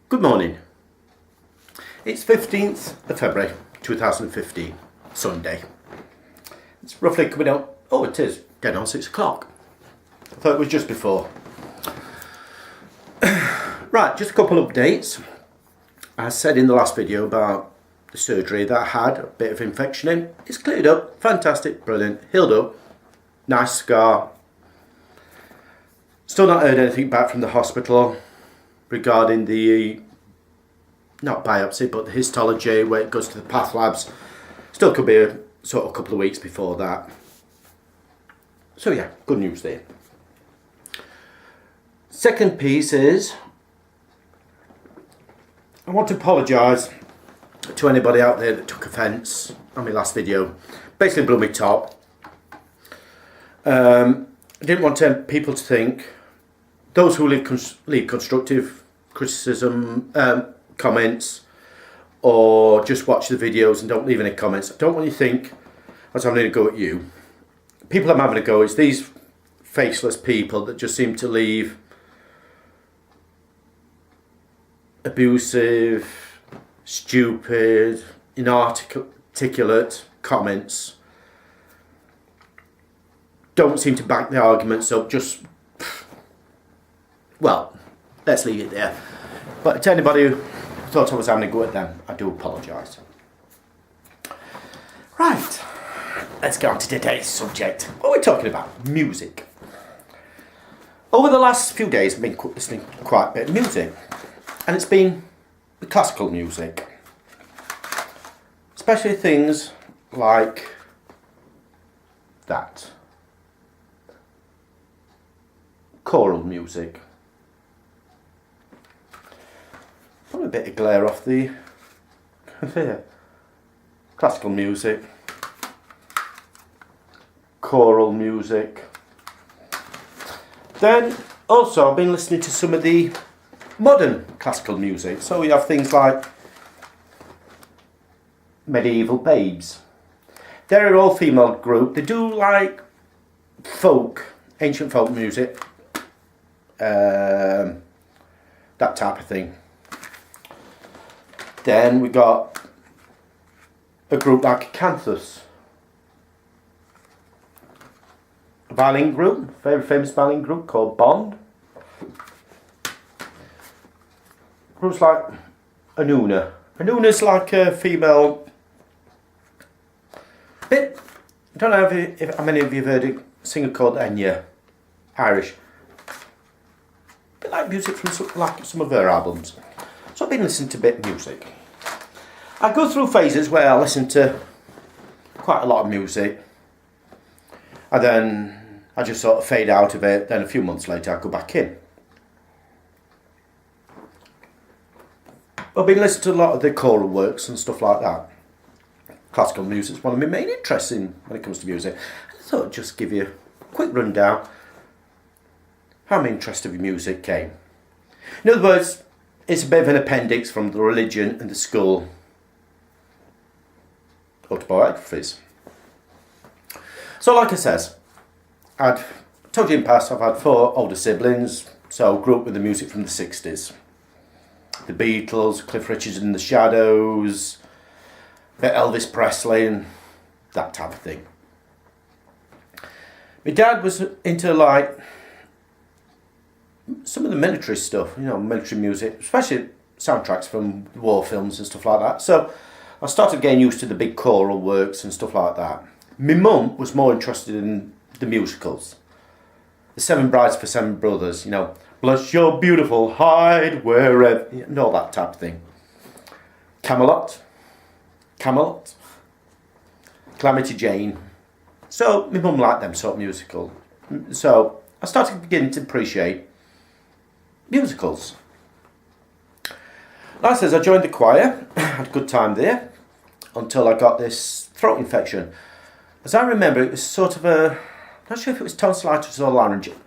Good morning. It's 15th of February 2015, Sunday. It's roughly coming out, it is, dead on 6 o'clock. I thought it was just before. Right, just a couple of updates. I said in the last video about the surgery that I had, a bit of infection in. It's cleared up, fantastic, brilliant, healed up, nice scar. Still not heard anything back from the hospital regarding the, not biopsy, but the histology where it goes to the path labs. Still could be a couple of weeks before that. So yeah, good news there. Second piece is, I want to apologise to anybody out there that took offence on my last video. Basically blew my top. I didn't want people to think, those who leave constructive criticism, comments, or just watch the videos and don't leave any comments, I don't want you to think I was having a go at you. People I'm having a go is these faceless people that just seem to leave abusive, stupid, inarticulate comments. Don't seem to back the arguments up, just, well, let's leave it there. But to anybody who thought I was having a go at them, I do apologise. Right, let's get on to today's subject. What we're talking about, music. Over the last few days I've been listening to quite a bit of music, and it's been the classical music. Especially things like that. Choral music. Probably a bit of glare off the classical music, choral music. Then also I've been listening to some of the modern classical music. So we have things like Medieval Babes. They're an all-female group. They do like folk, ancient folk music, that type of thing. Then we got a group like Canthus, a violin group, very famous violin group called Bond. Groups like Anuna. Anuna's like a female bit. I don't know if how many of you have heard a singer called Enya, Irish. A bit like music from some of her albums. So I've been listening to a bit of music. I go through phases where I listen to quite a lot of music, and then I just sort of fade out of it. Then a few months later I go back in. I've been listening to a lot of the choral works and stuff like that. Classical music is one of my main interests when it comes to music. I thought I'd just give you a quick rundown how my interest in music came. In other words, it's a bit of an appendix from the religion and the school autobiographies. So like I says, I'd told you in the past I've had 4 older siblings, so I grew up with the music from the 60s. The Beatles, Cliff Richard and the Shadows, Elvis Presley and that type of thing. My dad was into like some of the military stuff, military music, especially soundtracks from war films and stuff like that. So I started getting used to the big choral works and stuff like that. My mum was more interested in the musicals. The 7 Brides for 7 Brothers, Bless your beautiful hide wherever, and all that type of thing. Camelot, Calamity Jane. So my mum liked them sort of musical. So I started beginning to appreciate musicals. Like I says, I joined the choir, had a good time there, until I got this throat infection. As I remember, it was sort of I'm not sure if it was tonsillitis or laryngitis.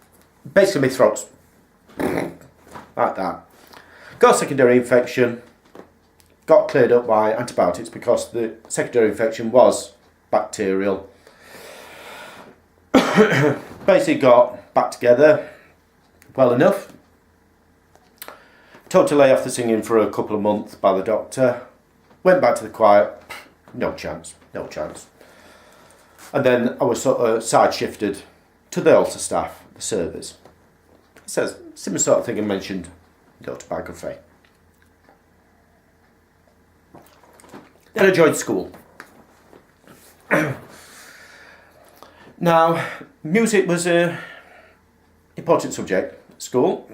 Basically my throat's like that. Got a secondary infection, got cleared up by antibiotics because the secondary infection was bacterial. Basically got back together well enough. Told to lay off the singing for a couple of months by the doctor. Went back to the choir. No chance. No chance. And then I was sort of side shifted to the altar staff, the servers. It says similar sort of thing I mentioned in the autobiography. Then I joined school. Now, music was an important subject at school,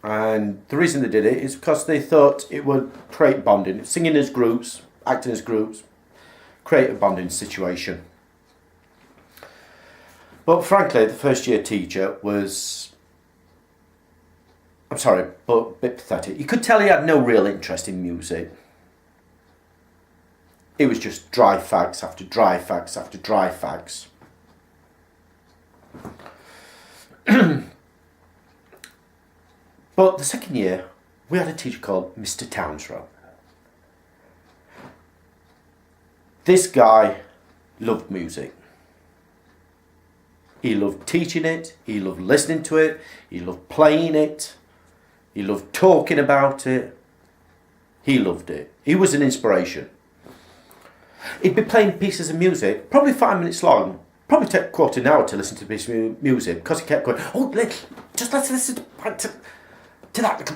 and the reason they did it is because they thought it would create bonding. Singing as groups, acting as groups, create a bonding situation. But frankly, the first year teacher was, I'm sorry, but a bit pathetic. You could tell he had no real interest in music. It was just dry facts after dry facts after dry facts. But the second year, we had a teacher called Mr. Townsrow. This guy loved music. He loved teaching it, he loved listening to it, he loved playing it, he loved talking about it. He loved it. He was an inspiration. He'd be playing pieces of music, probably 5 minutes long, probably take a quarter an hour to listen to this music, because he kept going, let's listen back to that,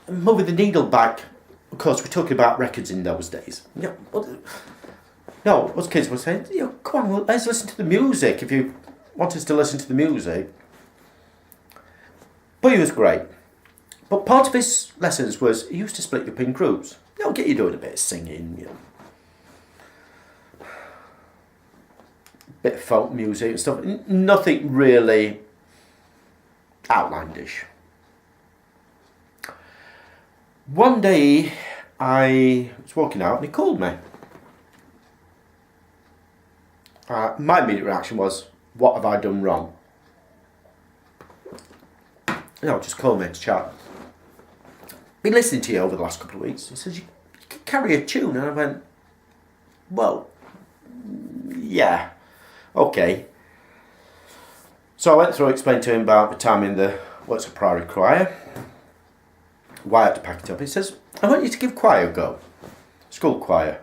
moving the needle back. Of course, we're talking about records in those days. No, us kids were saying, come on, let's listen to the music if you want us to listen to the music. But he was great. But part of his lessons was he used to split you up in groups. Get you doing a bit of singing, bit of folk music and stuff. Nothing really outlandish. One day I was walking out and he called me. My immediate reaction was, what have I done wrong? Just call me to chat. Been listening to you over the last couple of weeks. He says, you can carry a tune. And I went, well, yeah, okay. So I went through, explained to him about the time in what's a priory choir, why I had to pack it up. He says, I want you to give choir a go, school choir.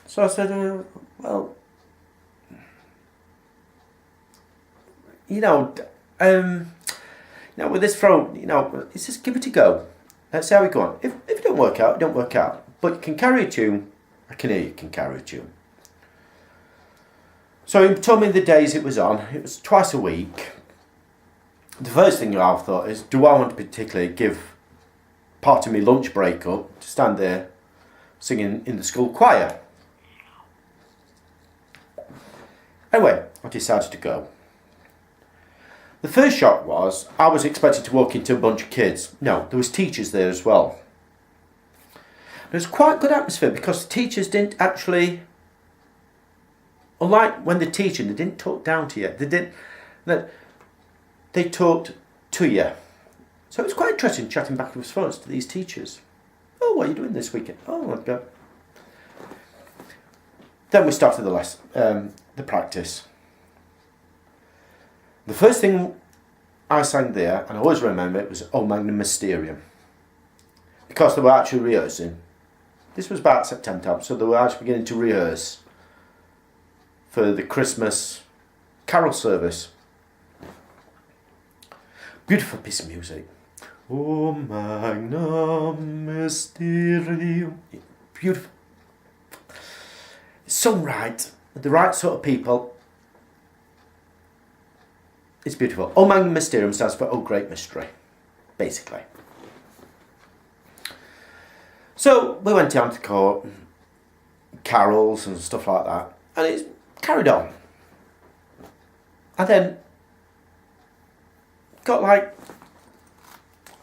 So I said, well, with this throat, he says, give it a go. Let's see how we go on. If it don't work out, it don't work out. But you can carry a tune. I can hear you can carry a tune. So he told me the days it was on. It was twice a week. The first thing I thought is, do I want to particularly give part of my lunch break up to stand there singing in the school choir? Anyway, I decided to go. The first shock was, I was expected to walk into a bunch of kids. No, there was teachers there as well. There was quite a good atmosphere because the teachers didn't actually, unlike when they're teaching, they didn't talk down to you. They talked to you. So it was quite interesting chatting back and forth to these teachers. Oh, what are you doing this weekend? Oh, I'll go. Then we started the practice. The first thing I sang there, and I always remember it, was O Magnum Mysterium. Because they were actually rehearsing. This was about September time, so they were actually beginning to rehearse for the Christmas carol service. Beautiful piece of music. O Magnum Mysterium. Beautiful. It's sung right, with the right sort of people. It's beautiful. O Magnum Mysterium stands for O Great Mystery, basically. So we went down to court, carols and stuff like that, and it's carried on. And then got like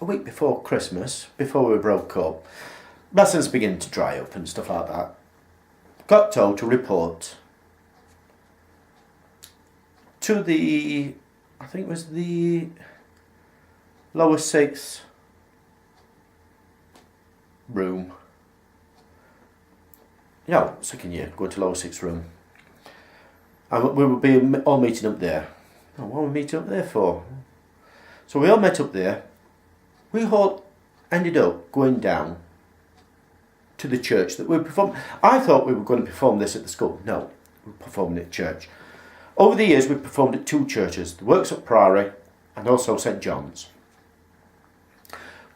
a week before Christmas, before we broke up, lessons beginning to dry up and stuff like that. Got told to report to I think it was the lower sixth room. Second year, going to lower sixth room. And we would be all meeting up there. What were we meeting up there for? So we all met up there, we all ended up going down to the church that we performed. I thought we were going to perform this at the school. No, we were performing at church. Over the years, we performed at two churches, the Works at Priory and also St John's.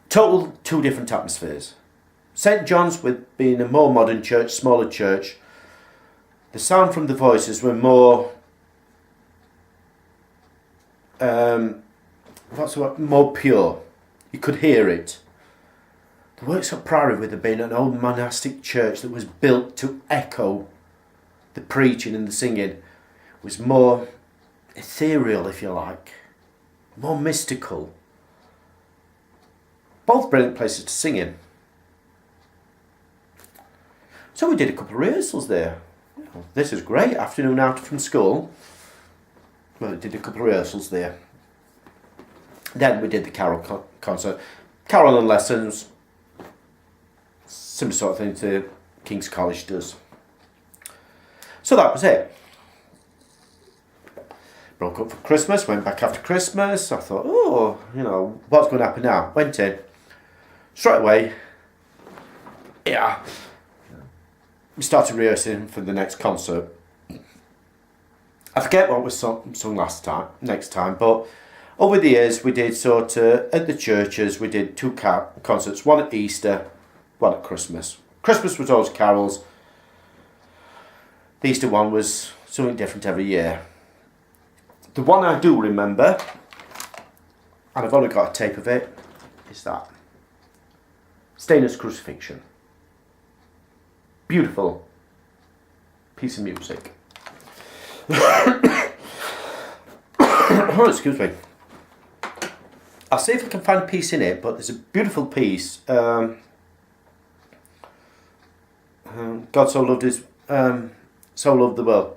Total two different atmospheres. St John's, with being a more modern church, smaller church, the sound from the voices were more, more pure. You could hear it. The Works at Priory, with it being an old monastic church that was built to echo the preaching and the singing, was more ethereal, if you like, more mystical. Both brilliant places to sing in. So we did a couple of rehearsals there. This is great, afternoon out from school. Well, we did a couple of rehearsals there. Then we did the carol concert. Carol and lessons, similar sort of thing to King's College does. So that was it. Broke up for Christmas, went back after Christmas. I thought, oh, what's going to happen now? Went in. Straight away, we started rehearsing for the next concert. I forget what was sung next time, but over the years we did sort of, at the churches, we did two concerts, one at Easter, one at Christmas. Christmas was always carols. The Easter one was something different every year. The one I do remember, and I've only got a tape of it, is that. Stainer's Crucifixion. Beautiful piece of music. Oh, excuse me. I'll see if I can find a piece in it, but there's a beautiful piece. God so loved his, so loved the world.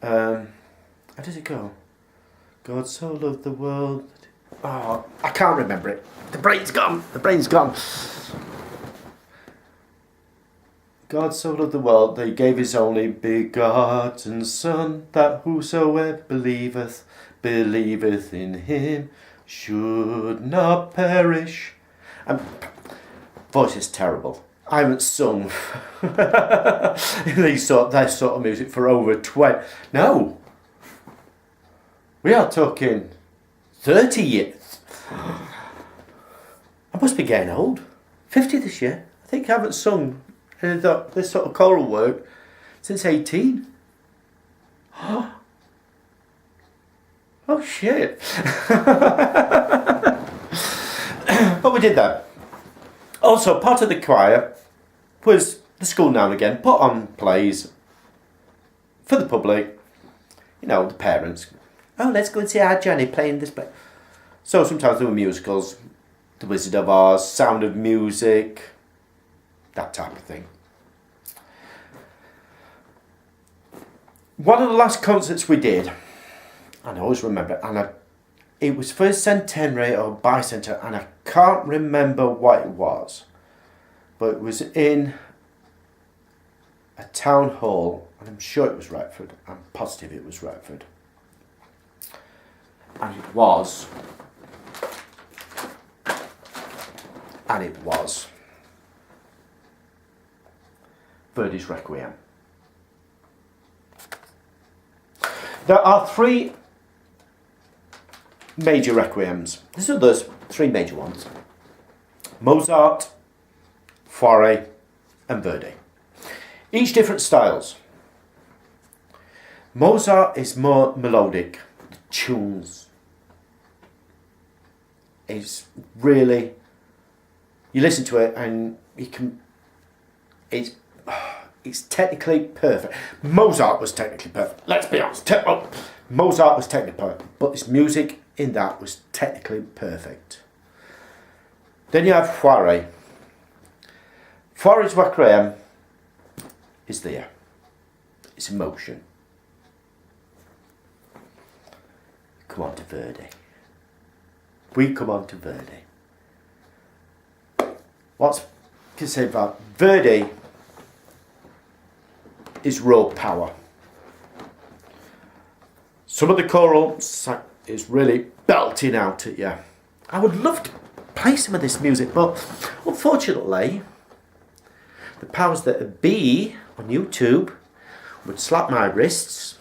How does it go? God so loved the world. Oh, I can't remember it. The brain's gone. God so loved the world that he gave his only begotten Son, that whosoever believeth in him should not perish. Voice is terrible. I haven't sung that sort of music for over 20. No. We are talking 30 years. I must be getting old. 50 this year. I think I haven't sung this sort of choral work since 18. Oh shit. But we did that. Also, part of the choir was the school now and again put on plays for the public, the parents. Oh, let's go and see our Johnny playing this play. So sometimes there were musicals, The Wizard of Oz, Sound of Music, that type of thing. One of the last concerts we did, and I always remember, it was for centenary or bicentenary, and I can't remember what it was, but it was in a town hall, and I'm sure it was Retford. I'm positive it was Retford. And it was Verdi's Requiem. There are three major requiems. These are those three major ones: Mozart, Fauré, and Verdi. Each different styles. Mozart is more melodic. The tunes is really, you listen to it and you can, it's technically perfect. Mozart was technically perfect. Let's be honest. Mozart was technically perfect, but his music in that was technically perfect. Then you have Fauré. Fauré's Requiem is there. It's emotion. Come on to Verdi. We come on to Verdi. What's can say about Verdi is raw power. Some of the choral is really belting out at you. I would love to play some of this music, but unfortunately, the powers that be on YouTube would slap my wrists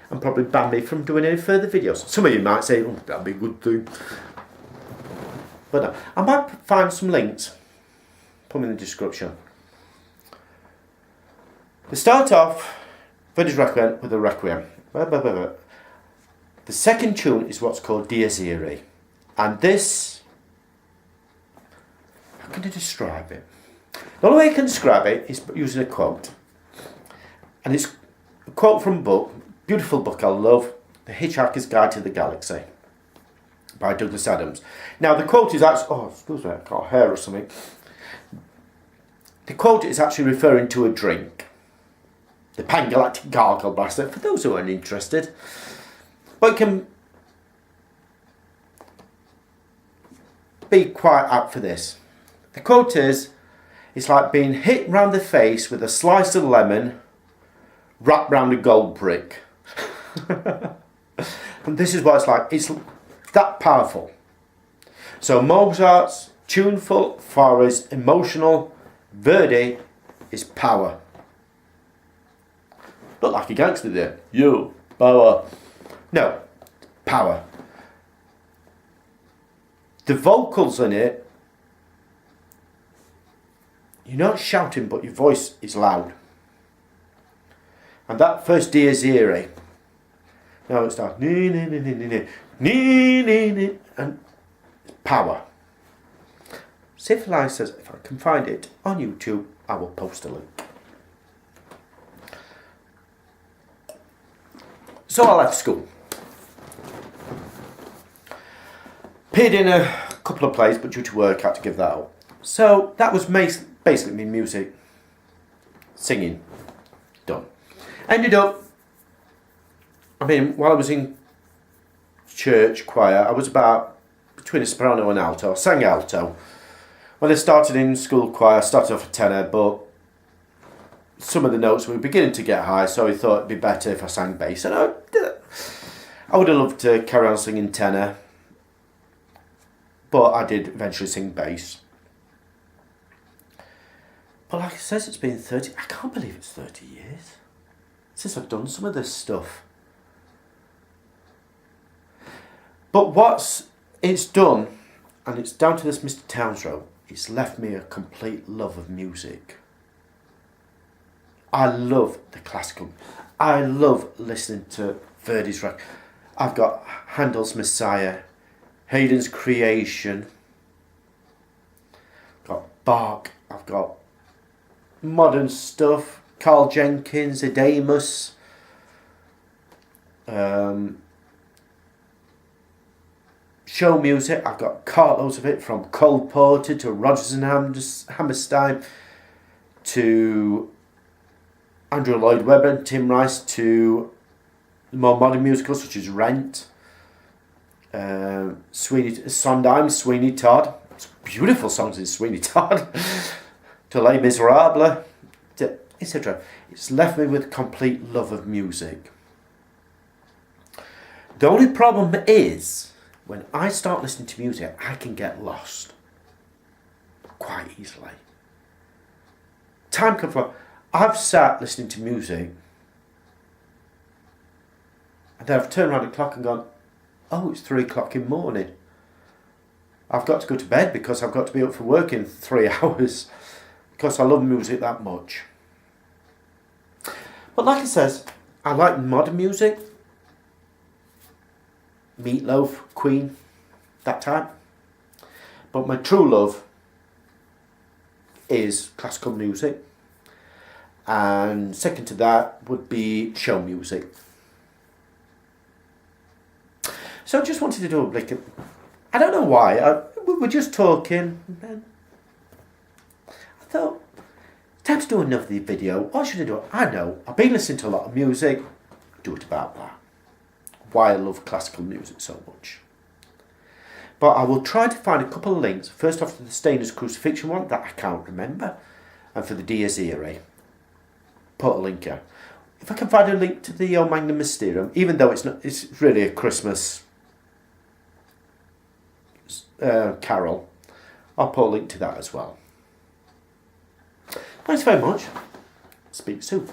and probably ban me from doing any further videos. Some of you might say, oh, that'd be a good thing. But no, I might find some links, put them in the description. We start off Verdi's Requiem with a Requiem. The second tune is what's called Dies Irae. And this, how can I describe it? The only way I can describe it is using a quote. And it's a quote from a book, beautiful book I love, The Hitchhiker's Guide to the Galaxy, by Douglas Adams. Now the quote is actually, oh excuse me, I've got hair or something. The quote is actually referring to a drink. The Pan-Galactic Gargle Blaster, for those who aren't interested. But it can be quite apt for this. The quote is, it's like being hit round the face with a slice of lemon wrapped round a gold brick. And this is what it's like. It's that powerful. So Mozart's tuneful, far as emotional, Verdi is power. Look like a gangster there. You, power. No, power. The vocals in it, you're not shouting, but your voice is loud. And that first Dies Irae, now it starts, and power. Civilized says, if I can find it on YouTube, I will post a link. So I left school. Appeared in a couple of plays, but due to work I had to give that up. So that was basically me music, singing, done. Ended up, while I was in church choir, I was about between a soprano and alto. I sang alto. When I started in school choir, I started off a tenor, but some of the notes were beginning to get high, so I thought it'd be better if I sang bass. And I would have loved to carry on singing tenor, but I did eventually sing bass. But like it says, it's been 30, I can't believe it's 30 years since I've done some of this stuff. But what's it's done, and it's down to this Mr. Townsrow, it's left me a complete love of music. I love the classical. I love listening to Verdi's Requiem. I've got Handel's Messiah, Haydn's Creation, I've got Bach, I've got modern stuff, Carl Jenkins, Edemus, show music. I've got cartloads of it, from Cole Porter to Rodgers and Hammerstein to Andrew Lloyd Webber and Tim Rice, to the more modern musicals such as Rent, Sondheim, Sweeney Todd. It's beautiful songs in Sweeney Todd. To Les Miserables, etc. It's left me with complete love of music. The only problem is, when I start listening to music, I can get lost quite easily. Time can fly. I've sat listening to music, and then I've turned around the clock and gone, oh, it's 3 o'clock in the morning. I've got to go to bed because I've got to be up for work in 3 hours, because I love music that much. But like it says, I like modern music, Meatloaf, Queen, that type. But my true love is classical music. And second to that would be show music. So I just wanted to do a blick at, I don't know why, we were just talking, and I thought, time to do another video. What should I do? I know, I've been listening to a lot of music, do it about that. Why I love classical music so much. But I will try to find a couple of links, first off to the Stainer's Crucifixion one, that I can't remember, and for the Dies Irae. Put a link here. If I can find a link to the O Magnum Mysterium, even though it's really a Christmas carol. I'll put a link to that as well. Thanks very much. Speak soon.